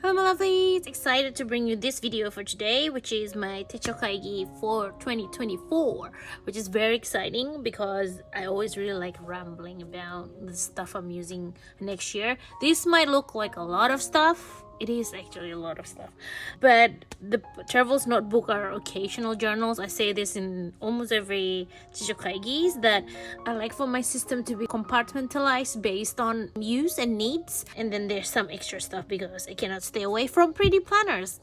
Hello my lovelies! Excited to bring you this video for today, which is my TECHO KAIGI for 2024, which is very exciting because I always really like rambling about the stuff I'm using next year. This might look like a lot of stuff. It is actually a lot of stuff, but the travels notebook are occasional journals. I say this in almost every TECHO KAIGIs that I like for my system to be compartmentalized based on use and needs, and then there's some extra stuff because I cannot stay away from pretty planners.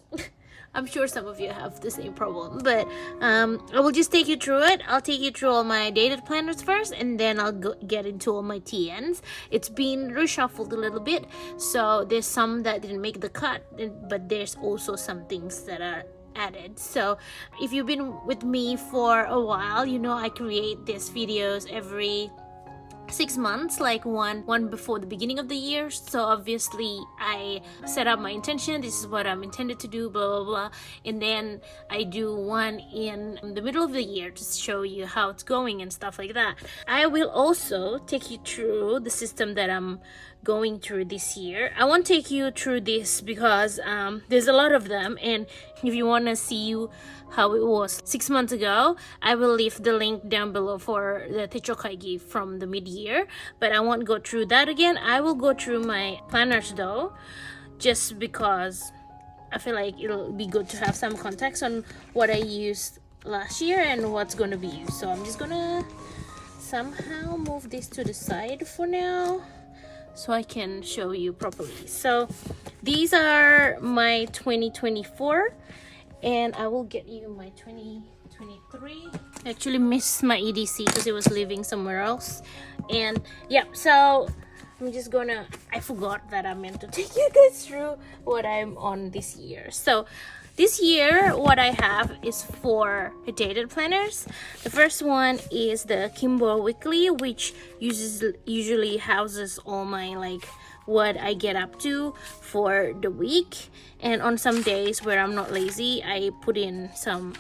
I'm sure some of you have the same problem, but I will just take you through it. I'll take you through all my dated planners first, and then I'll get into all my TNs. It's been reshuffled a little bit, so there's some that didn't make the cut, but there's also some things that are added. So if you've been with me for a while, you know I create these videos every 6 months, like one before the beginning of the year. So obviously I set up my intention, this is what I'm intended to do, blah blah blah, and then I do one in the middle of the year to show you how it's going and stuff like that. I will also take you through the system that I'm going through this year. I won't take you through this because there's a lot of them, and if you want to see how it was 6 months ago, I will leave the link down below for the TECHO KAIGI from the mid-year, but I won't go through that again. I will go through my planners though, just because I feel like it'll be good to have some context on what I used last year and what's going to be used. So I'm just gonna somehow move this to the side for now so I can show you properly. So these are my 2024, and I will get you my 2023. I actually missed my EDC because it was living somewhere else. And yeah, so I'm just gonna, I forgot that I meant to take you guys through what I'm on this year. So this year, what I have is 4 dated planners. The first one is the Kimbo Weekly, which usually houses all my what I get up to for the week. And on some days where I'm not lazy, I put in some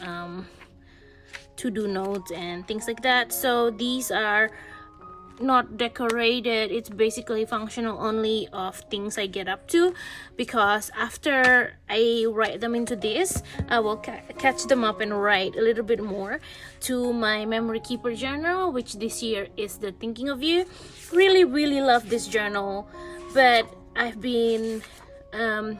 to-do notes and things like that. So these are not decorated, it's basically functional only of things I get up to, because after I write them into this, I will catch them up and write a little bit more to my memory keeper journal, which this year is the Thinking of You. Really love this journal, but I've been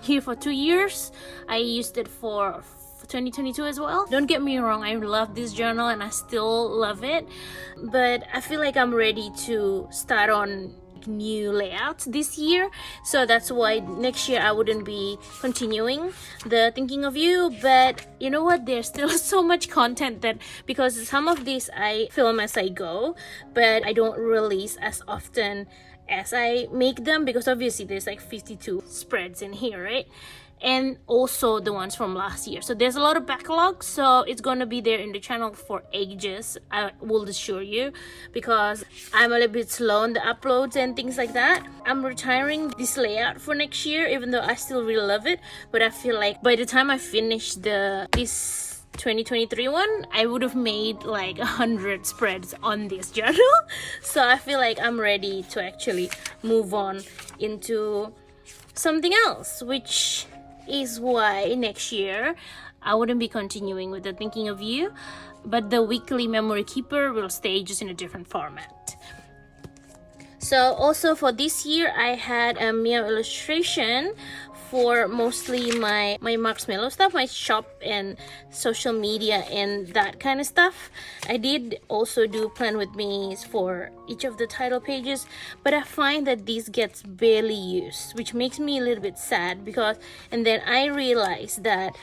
here for 2 years. I used it for 2022 as well. Don't get me wrong, I love this journal and I still love it, but I feel like I'm ready to start on new layouts this year. So that's why next year I wouldn't be continuing the Thinking of You. But you know what, there's still so much content that, because some of these I film as I go, but I don't release as often as I make them, because obviously there's like 52 spreads in here, right? And also the ones from last year. So there's a lot of backlog, so it's gonna be there in the channel for ages, I will assure you, because I'm a little bit slow on the uploads and things like that. I'm retiring this layout for next year, even though I still really love it, but I feel like by the time I finish this 2023 one, I would have made like 100 spreads on this journal. So I feel like I'm ready to actually move on into something else, which is why next year I wouldn't be continuing with the Thinking of You, but the weekly memory keeper will stay, just in a different format. So also for this year, I had a meow illustration for mostly my marcsmellow stuff, my shop and social media and that kind of stuff. I did also do plan with me's for each of the title pages, but I find that these gets barely used, which makes me a little bit sad, because, and then I realized that,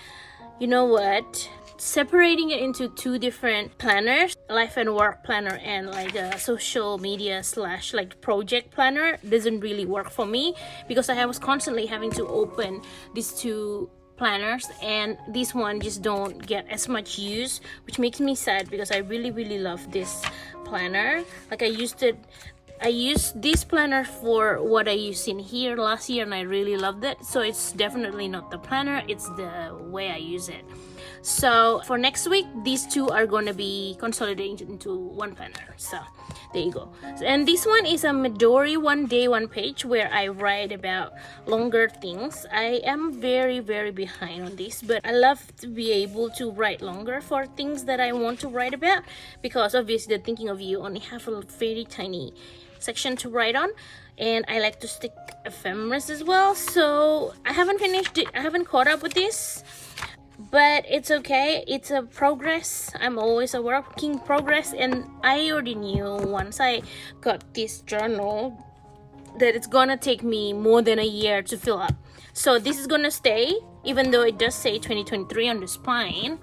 you know what, separating it into 2 different planners, life and work planner and like a social media / like project planner, doesn't really work for me, because I was constantly having to open these 2 planners, and this one just don't get as much use, which makes me sad, because I really love this planner. Like I used this planner for what I used in here last year, and I really loved it. So it's definitely not the planner, it's the way I use it. So for next week, these two are going to be consolidated into one planner. So there you go. And this one is a Midori one day one page where I write about longer things. I am very behind on this, but I love to be able to write longer for things that I want to write about, because obviously the thinking of you only have a very tiny section to write on, and I like to stick ephemeris as well. So I haven't finished it, I haven't caught up with this, but it's okay. It's a progress. I'm always a working progress, and I already knew once I got this journal that it's gonna take me more than a year to fill up. So this is gonna stay, even though it does say 2023 on the spine,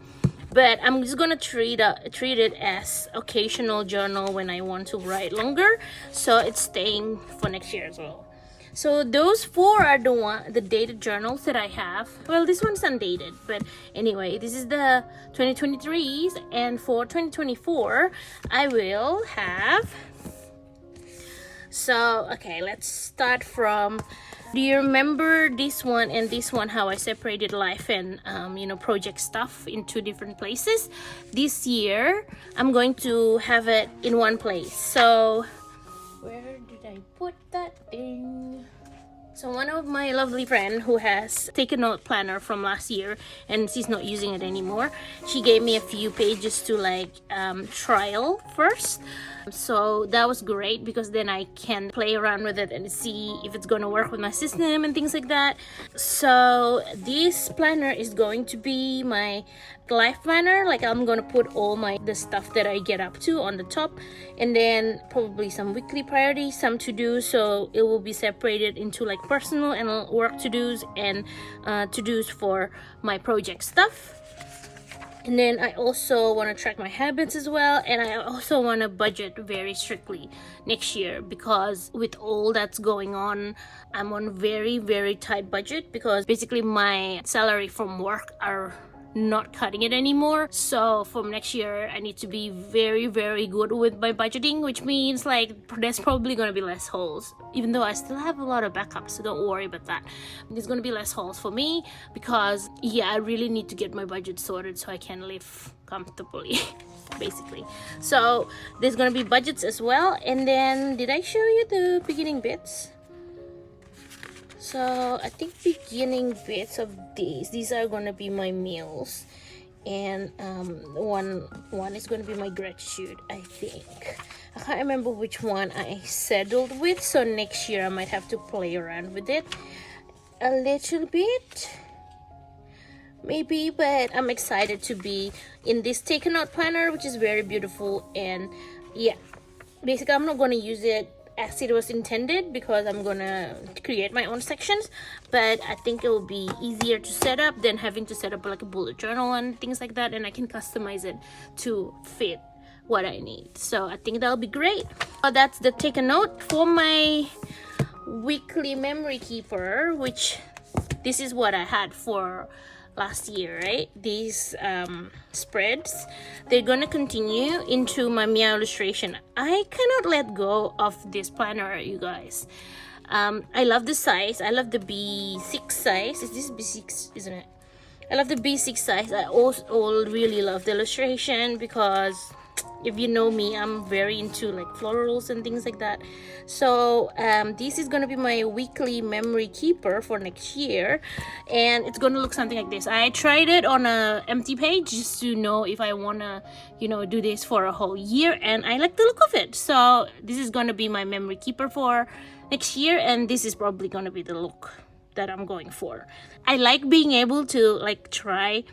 but I'm just gonna treat it as occasional journal when I want to write longer. So it's staying for next year as well. So those four are the dated journals that I have. Well, this one's undated, but anyway, this is the 2023s, and for 2024 I will have. So okay, let's start from, do you remember this one and this one, how I separated life and project stuff in two different places? This year I'm going to have it in one place. So where did I put that thing? So one of my lovely friend who has taken note planner from last year and she's not using it anymore, she gave me a few pages to trial first. So that was great, because then I can play around with it and see if it's gonna work with my system and things like that. So this planner is going to be my life planner. Like, I'm gonna put all the stuff that I get up to on the top, and then probably some weekly priorities, some to-dos. So it will be separated into like personal and work to-dos, and to-dos for my project stuff. And then I also want to track my habits as well, and I also want to budget very strictly next year, because with all that's going on, I'm on very tight budget, because basically my salary from work are not cutting it anymore. So from next year I need to be very good with my budgeting, which means like there's probably gonna be less holes, even though I still have a lot of backups, so don't worry about that. There's gonna be less holes for me, because I really need to get my budget sorted so I can live comfortably basically. So there's gonna be budgets as well. And then, did I show you the beginning bits? So I think beginning bits of these are gonna be my meals, and one is gonna be my gratitude, I think. I can't remember which one I settled with, so next year I might have to play around with it a little bit maybe, but I'm excited to be in this taken out planner, which is very beautiful. And basically I'm not gonna use it as it was intended, because I'm gonna create my own sections, but I think it will be easier to set up than having to set up like a bullet journal and things like that, and I can customize it to fit what I need. So I think that'll be great. That's the take a note. For my weekly memory keeper, which this is what I had for last year, right? These spreads, they're gonna continue into my meow illustration. I cannot let go of this planner, you guys. I love the size. I love the B6 size. Is this B6, isn't it? I love the B6 size. I also really love the illustration, because if you know me, I'm very into like florals and things like that. So this is gonna be my weekly memory keeper for next year, and it's gonna look something like this. I tried it on a empty page just to know if I wanna do this for a whole year, and I like the look of it. So this is gonna be my memory keeper for next year, and this is probably gonna be the look that I'm going for. I like being able to like try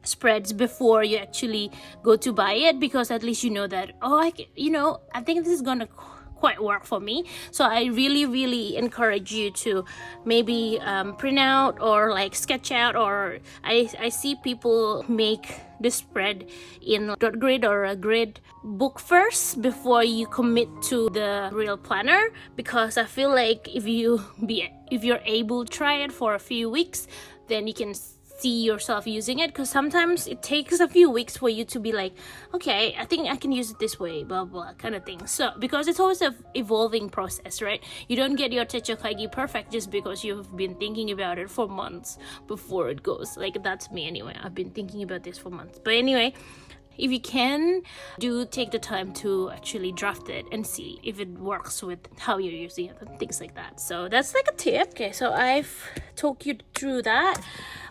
spreads before you actually go to buy it, because at least you know that, I think this is gonna quite work for me. So I really encourage you to maybe print out or like sketch out, or I see people make the spread in dot grid or a grid book first before you commit to the real planner, because I feel like if you're able to try it for a few weeks, then you can see yourself using it, because sometimes it takes a few weeks for you to be like, okay, I think I can use it this way, blah blah kind of thing. So because it's always a evolving process, right? You don't get your Techo Kaigi perfect just because you've been thinking about it for months before it goes. Like, that's me anyway. I've been thinking about this for months. But anyway, if you can, do take the time to actually draft it and see if it works with how you're using it and things like that. So that's like a tip. Okay, so I've talked you through that.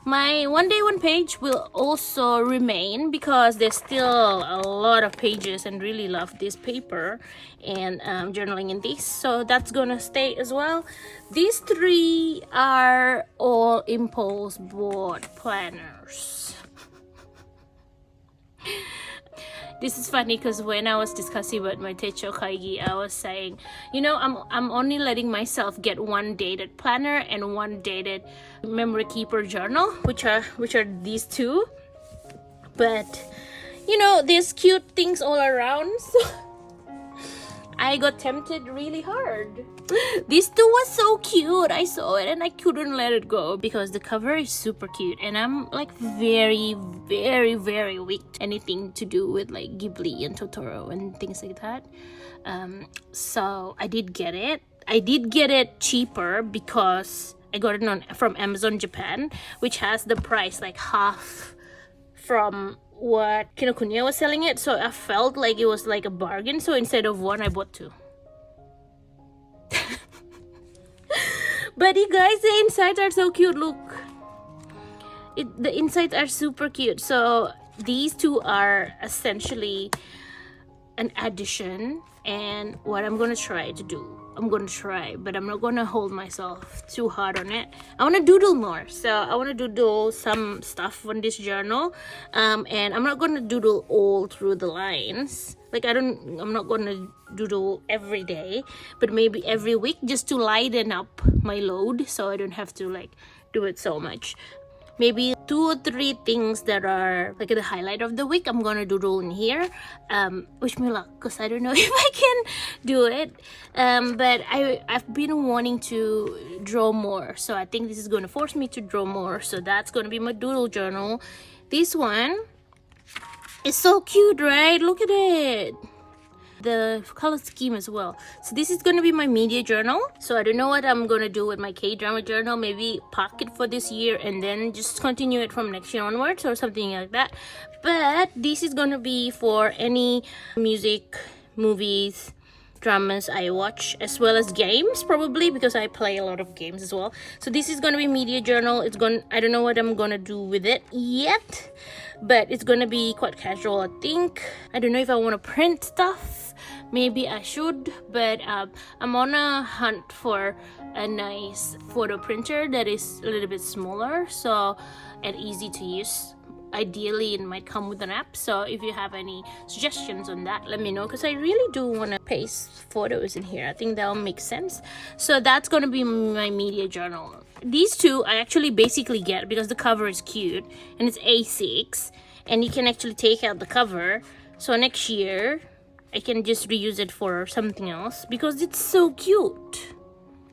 My one day one page will also remain because there's still a lot of pages and really love this paper and journaling in this. So that's gonna stay as well. These three are all impulse board planners. This is funny because when I was discussing about my Techo Kaigi, I was saying, you know, I'm only letting myself get one dated planner and one dated memory keeper journal, which are these two. But you know, there's cute things all around, so I got tempted really hard. This two was so cute. I saw it and I couldn't let it go because the cover is super cute, and I'm like very weak to anything to do with like Ghibli and Totoro and things like that. So I did get it. I did get it cheaper because I got it from Amazon Japan, which has the price like half from what Kinokuniya was selling it. So I felt like it was like a bargain. So instead of one, I bought two. But you guys, the insides are so cute. Look, the insides are super cute. So these two are essentially an addition, and what I'm gonna try to do, but I'm not gonna hold myself too hard on it. I want to doodle more, so I want to doodle some stuff on this journal, and I'm not gonna doodle all through the lines. Like, I'm not gonna doodle every day, but maybe every week, just to lighten up my load so I don't have to like do it so much. Maybe 2 or 3 things that are like the highlight of the week, I'm gonna doodle in here. Wish me luck, because I don't know if I can do it. But I've been wanting to draw more, so I think this is gonna force me to draw more. So that's gonna be my doodle journal. This one is so cute, right? Look at it. The color scheme as well. So this is gonna be my media journal. So I don't know what I'm gonna do with my K-drama journal. Maybe park it for this year and then just continue it from next year onwards or something like that. But this is gonna be for any music, movies, dramas I watch, as well as games, probably, because I play a lot of games as well. So this is gonna be media journal. I don't know what I'm gonna do with it yet, but it's gonna be quite casual, I think. I don't know if I want to print stuff. Maybe I should, but I'm on a hunt for a nice photo printer that is a little bit smaller, so and easy to use. Ideally, it might come with an app. So if you have any suggestions on that, let me know, because I really do want to paste photos in here. I think that'll make sense. So that's going to be my media journal. These two I actually basically get because the cover is cute and it's A6, and you can actually take out the cover. So next year I can just reuse it for something else because it's so cute,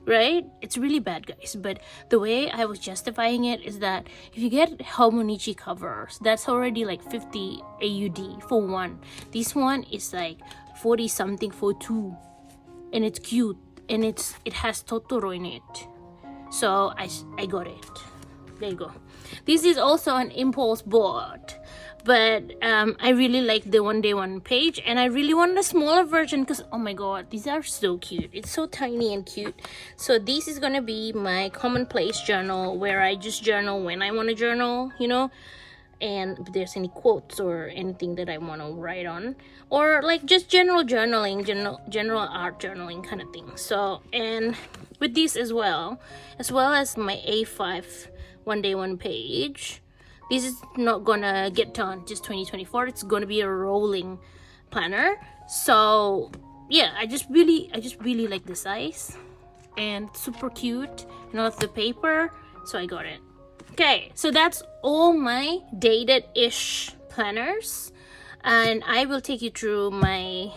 right? It's really bad, guys, but the way I was justifying it is that if you get Homonichi covers, that's already like 50 AUD for one. This one is like 40 something for two, and it's cute, and it has Totoro in it. So I got it. There you go. This is also an impulse board, but I really like the one day one page, and I really want a smaller version because, oh my god, these are so cute. It's so tiny and cute. So this is gonna be my commonplace journal, where I just journal when I want to journal, you know, and if there's any quotes or anything that I want to write on, or like just general journaling, general art journaling kind of thing. So, and with this as well as my A5 one day one page, this is not gonna get done just 2024. It's gonna be a rolling planner. So yeah, I just really like the size, and it's super cute, and I love the paper, so I got it. Okay, so that's all my dated-ish planners, and I will take you through my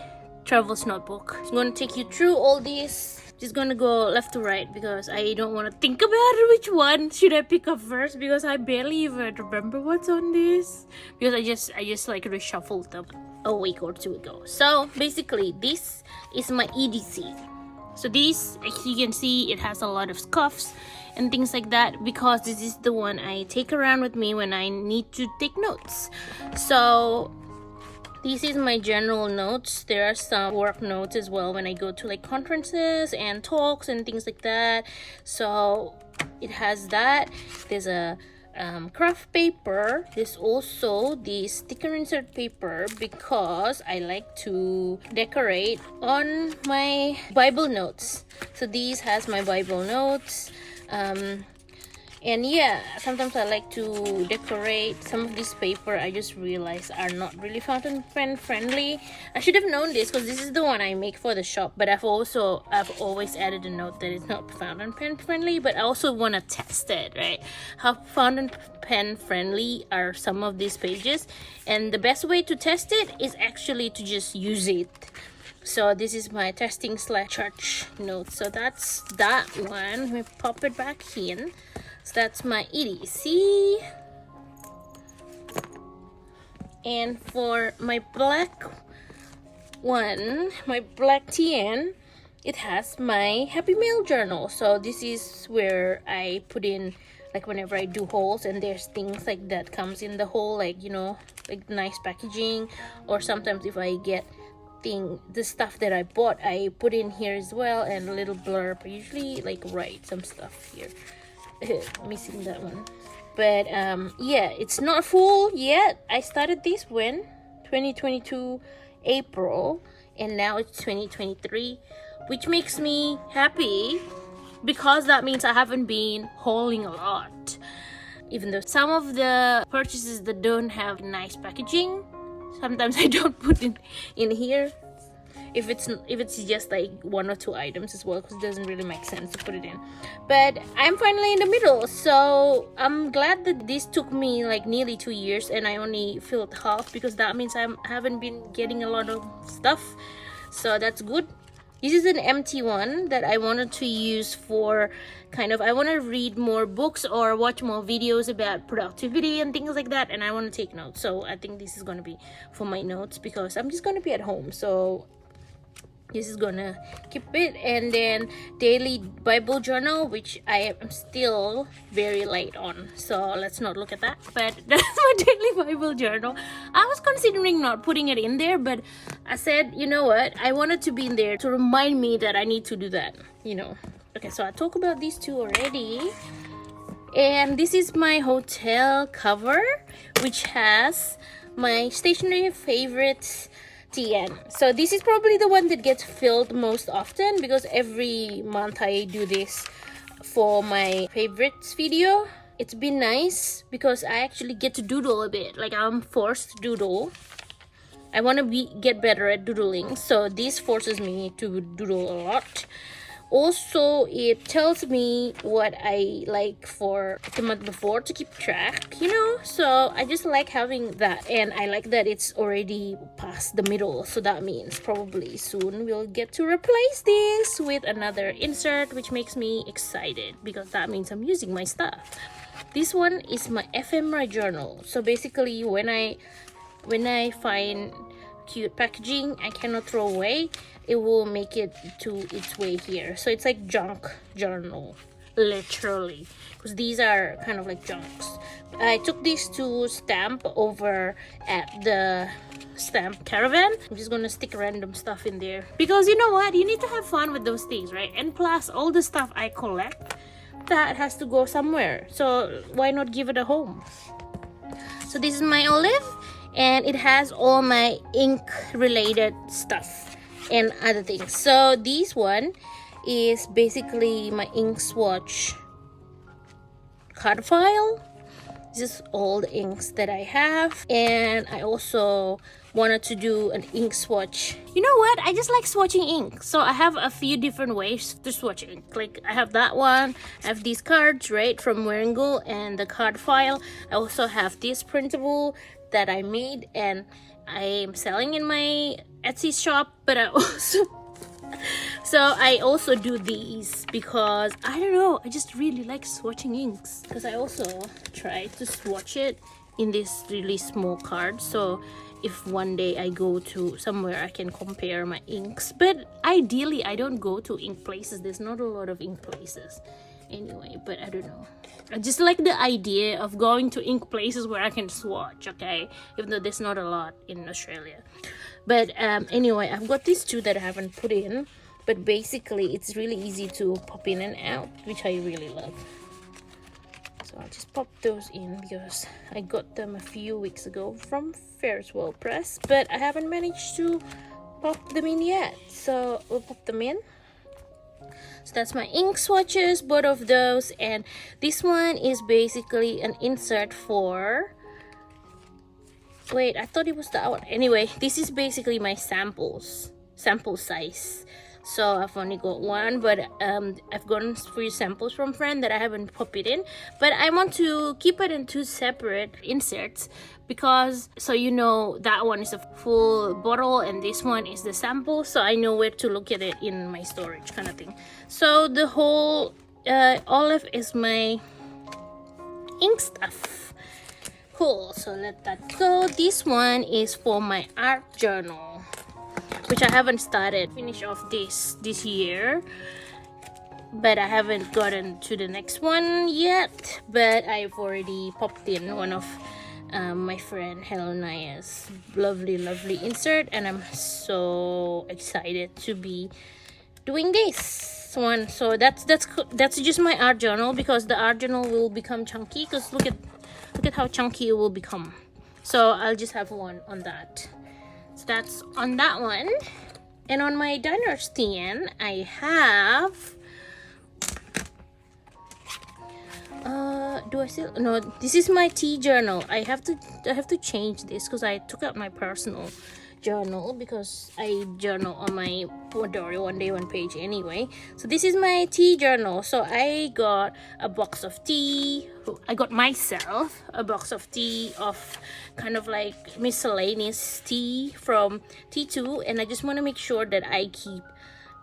travels notebook. I'm going to take you through all these Just gonna go left to right because I don't want to think about which one should I pick up first, because I barely even remember what's on this, because I just like reshuffled them a week or two ago. So basically this is my EDC. So this, as you can see, it has a lot of scuffs and things like that, because this is the one I take around with me when I need to take notes. So this is my general notes. There are some work notes as well when I go to like conferences and talks and things like that. So it has that. There's a craft paper. There's also the sticker insert paper, because I like to decorate on my Bible notes. So these has my Bible notes. And yeah, sometimes I like to decorate. Some of this paper I just realized are not really fountain pen friendly. I should have known this, because this is the one I make for the shop, but I've always added a note that it's not fountain pen friendly, but I also want to test it, right? How fountain pen friendly are some of these pages, and the best way to test it is actually to just use it. So this is my testing / church note. So that's that one. Let me pop it back in. So that's my EDC. And for my black one, my black TN, it has my Happy Mail journal. So this is where I put in, like, whenever I do hauls and there's things like that comes in the haul, like, you know, like nice packaging, or sometimes if I get the stuff that I bought, I put in here as well, and a little blurb. I usually like write some stuff here. Missing that one, but yeah, it's not full yet. I started this when 2022 April, and now it's 2023, which makes me happy, because that means I haven't been hauling a lot. Even though some of the purchases that don't have nice packaging, sometimes I don't put it in here. If it's just like 1 or 2 items as well, because it doesn't really make sense to put it in. But I'm finally in the middle, so I'm glad that this took me like nearly 2 years and I only filled half, because that means I haven't been getting a lot of stuff, so that's good. This is an empty one that I wanted to use for kind of, I want to read more books or watch more videos about productivity and things like that, and I want to take notes. So I think this is going to be for my notes, because I'm just going to be at home, so this is gonna keep it. And then daily Bible journal, which I am still very late on, so let's not look at that. But that's my daily Bible journal. I was considering not putting it in there, but I said, you know what, I wanted to be in there to remind me that I need to do that, you know. Okay, so I talked about these two already. And this is my hotel cover, which has my stationery favorites TN. So this is probably the one that gets filled most often, because every month I do this for my favorites video. It's been nice because I actually get to doodle a bit. Like, I'm forced to doodle. I want to get better at doodling, so this forces me to doodle a lot. Also, it tells me what I like for the month before to keep track, you know. So I just like having that, and I like that it's already past the middle, so that means probably soon we'll get to replace this with another insert, which makes me excited, because that means I'm using my stuff. This one is my ephemera journal. So basically, when I find cute packaging I cannot throw away, it will make it to its way here. So it's like junk journal, literally, because these are kind of like junks. I took these to stamp over at the stamp caravan. I'm just gonna stick random stuff in there, because you know what, you need to have fun with those things, right? And plus, all the stuff I collect, that has to go somewhere, so why not give it a home? So this is my olive, and it has all my ink related stuff and other things. So this one is basically my ink swatch card file. This is all the inks that I have, and I also wanted to do an ink swatch. You know what, I just like swatching ink, so I have a few different ways to swatch ink. Like, I have that one, I have these cards, right, from Wearingle, and the card file. I also have this printable that I made and I'm selling in my Etsy shop, but I also So I also do these because I don't know, I just really like swatching inks, because I also try to swatch it in this really small card, so if one day I go to somewhere I can compare my inks. But ideally I don't go to ink places, there's not a lot of ink places anyway, but I don't know, I just like the idea of going to ink places where I can swatch, okay, even though there's not a lot in Australia. But anyway, I've got these two that I haven't put in, but basically it's really easy to pop in and out, which I really love. So I'll just pop those in because I got them a few weeks ago from Ferriswell Press, but I haven't managed to pop them in yet, so we'll pop them in. So that's my ink swatches, both of those, and this one is basically an insert for, wait, I thought it was the out. Anyway, this is basically my sample size. So I've only got one, but I've gotten 3 samples from friend that I haven't popped it in, but I want to keep it in 2 separate inserts, because so you know that one is a full bottle and this one is the sample, so I know where to look at it in my storage kind of thing. So the whole olive is my ink stuff. Cool, so let that go. This one is for my art journal, which I haven't started. Finish off this year, but I haven't gotten to the next one yet. But I've already popped in one of my friend Helena's lovely insert, and I'm so excited to be doing this one. So that's just my art journal, because the art journal will become chunky, because look at how chunky it will become. So I'll just have one on that. So that's on that one. And on my diner stand I have do I still, no, this is my tea journal. I have to change this because I took out my personal journal, because I journal on my diary one day one page anyway. So this is my tea journal. So I got a box of tea. I got myself a box of tea, of kind of like miscellaneous tea from T2, and I just want to make sure that I keep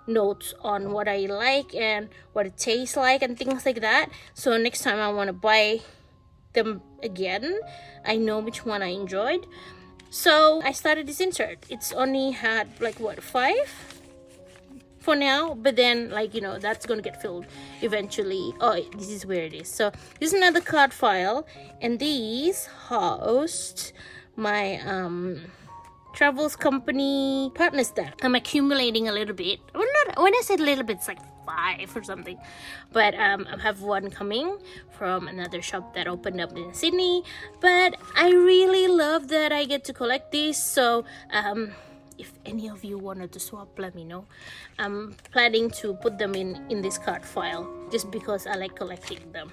notes on what I like and what it tastes like and things like that, so next time I want to buy them again, I know which one I enjoyed. So I started this insert. It's only had like what, 5 for now, but then, like, you know, that's gonna get filled eventually. Oh, this is where it is. So this is another card file, and these host my travels company partner stuff. I'm accumulating a little bit. Well, not, when I said a little bit, it's like 5 or something, but I have one coming from another shop that opened up in Sydney. But I really love that I get to collect these. So if any of you wanted to swap, let me know. I'm planning to put them in this card file just because I like collecting them.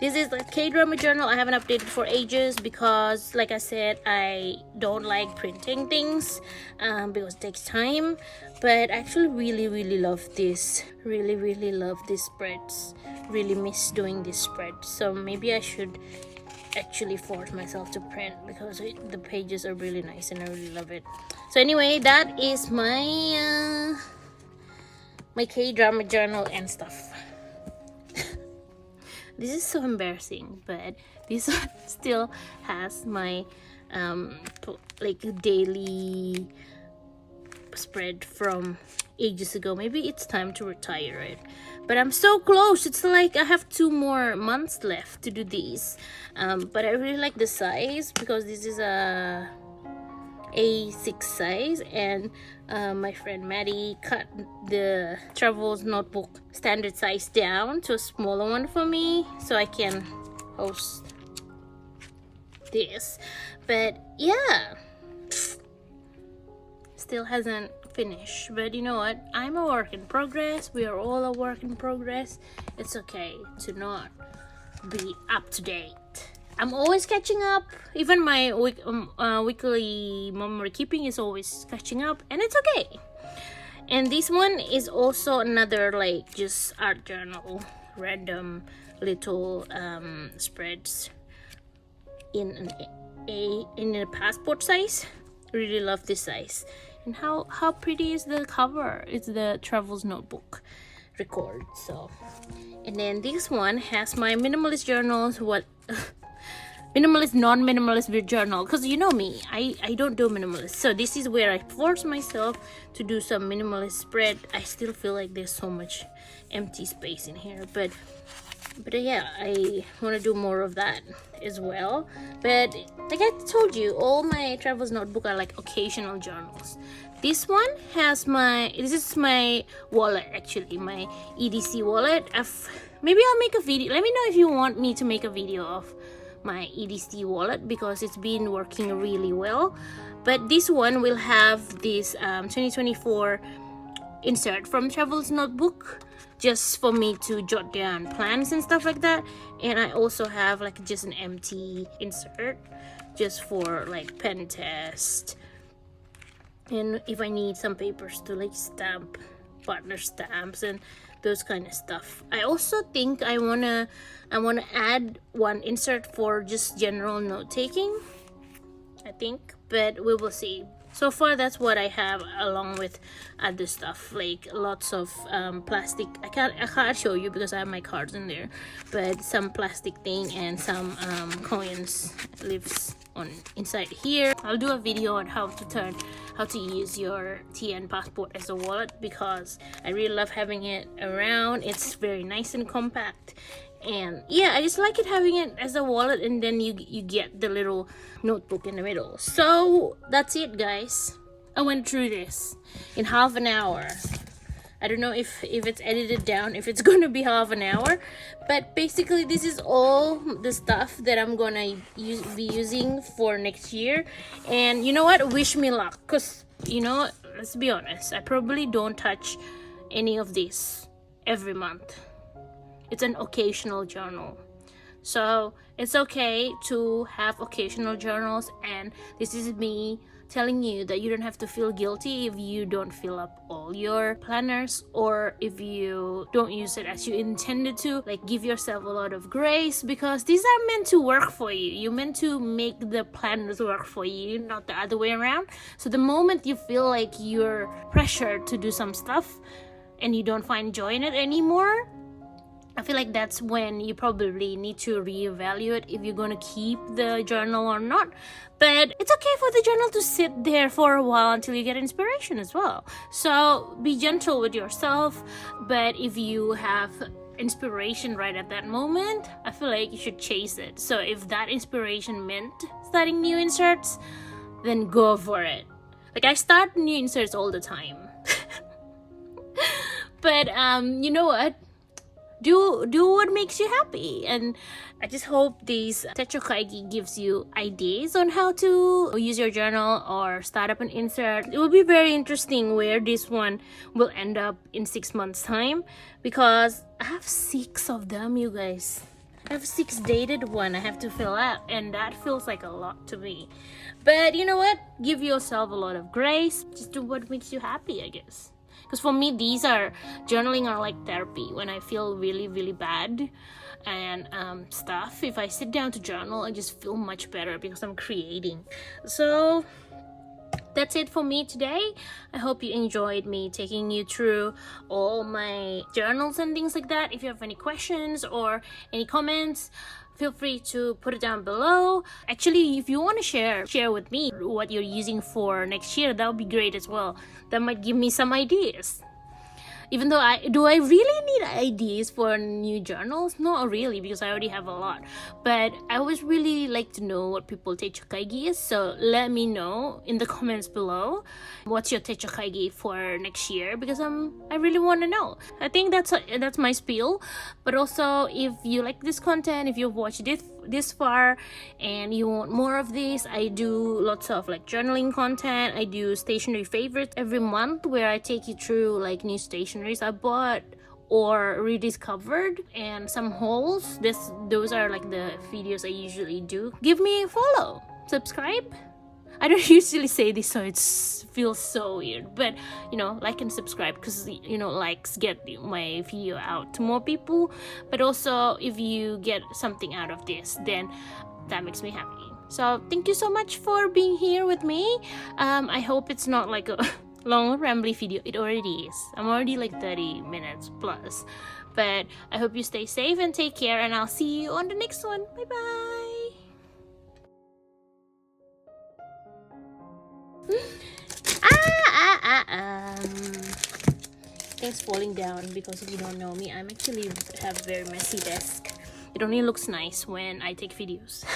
This is the K-drama journal. I haven't updated for ages because, like I said, I don't like printing things because it takes time. But I actually really love this. Really love these spreads. Really miss doing this spread. So maybe I should actually force myself to print, because the pages are really nice and I really love it. So anyway, that is my my K-drama journal and stuff. This is so embarrassing, but this one still has my like daily spread from ages ago. Maybe it's time to retire it, but I'm so close. It's like I have 2 more months left to do these. But I really like the size, because this is a A6 size, and my friend Maddie cut the travels notebook standard size down to a smaller one for me, so I can host this. But yeah, still hasn't finished, but you know what, I'm a work in progress. We are all a work in progress. It's okay to not be up to date. I'm always catching up. Even my weekly memory keeping is always catching up, and it's okay. And this one is also another, like, just art journal, random little spreads in a passport size. Really love this size. And how pretty is the cover? It's the Travels Notebook record. So, and then this one has my minimalist journals. What minimalist, non-minimalist journal, because you know me, I don't do minimalist. So this is where I force myself to do some minimalist spread. I still feel like there's so much empty space in here, but yeah, I want to do more of that as well. But like I told you, all my travels notebook are like occasional journals. This one has this is my wallet, actually, my EDC wallet. Maybe I'll make a video. Let me know if you want me to make a video of my EDC wallet, because it's been working really well. But this one will have this 2024 insert from Travels Notebook, just for me to jot down plans and stuff like that. And I also have like just an empty insert just for like pen test, and if I need some papers to like stamp, partner stamps and those kind of stuff. I also think I wanna add one insert for just general note taking, I think, but we will see. So far that's what I have, along with other stuff like lots of plastic. I can't show you because I have my cards in there, but some plastic thing and some coins lives on inside here. I'll do a video on how to use your TN passport as a wallet, because I really love having it around. It's very nice and compact, and yeah, I just like it having it as a wallet, and then you get the little notebook in the middle. So that's it, guys. I went through this in half an hour. I don't know if it's edited down, if it's gonna be half an hour, but basically this is all the stuff that I'm gonna be using for next year. And you know what, wish me luck, because you know, let's be honest, I probably don't touch any of this every month. It's an occasional journal, so it's okay to have occasional journals. And this is me telling you that you don't have to feel guilty if you don't fill up all your planners, or if you don't use it as you intended to. Like, give yourself a lot of grace, because these are meant to work for you. You're meant to make the planners work for you, not the other way around. So the moment you feel like you're pressured to do some stuff and you don't find joy in it anymore, I feel like that's when you probably need to reevaluate if you're gonna keep the journal or not. But it's okay for the journal to sit there for a while until you get inspiration as well. So be gentle with yourself. But if you have inspiration right at that moment, I feel like you should chase it. So if that inspiration meant starting new inserts, then go for it. Like, I start new inserts all the time. But you know what? Do what makes you happy. And I just hope this TECHO KAIGI gives you ideas on how to use your journal or start up an insert. It will be very interesting where this one will end up in 6 months time, because I have 6 of them, you guys. I have 6 dated one I have to fill out, and that feels like a lot to me. But you know what? Give yourself a lot of grace. Just do what makes you happy, I guess. Because for me, journaling are like therapy. When I feel really, really bad and stuff, if I sit down to journal, I just feel much better because I'm creating. So that's it for me today. I hope you enjoyed me taking you through all my journals and things like that. If you have any questions or any comments, feel free to put it down below. Actually, if you want to share with me what you're using for next year, that would be great as well. That might give me some ideas. Even though I really need ideas for new journals? Not really, because I already have a lot. But I always really like to know what people TECHO KAIGI is. So let me know in the comments below. What's your TECHO KAIGI for next year? Because I really want to know. I think that's my spiel. But also, if you like this content, if you've watched it this far and you want more of this, I do lots of like journaling content. I do stationery favorites every month, where I take you through like new stationeries I bought or rediscovered, and some hauls. Those are like the videos I usually do. Give me a follow, subscribe. I don't usually say this, so it feels so weird, but you know, like and subscribe, because you know, likes get my video out to more people. But also, if you get something out of this, then that makes me happy. So thank you so much for being here with me. I hope it's not like a long rambly video. It already is. I'm already like 30 minutes plus. But I hope you stay safe and take care, and I'll see you on the next one. Bye bye. Things falling down, because if you don't know me, I'm actually have very messy desk. It only looks nice when I take videos.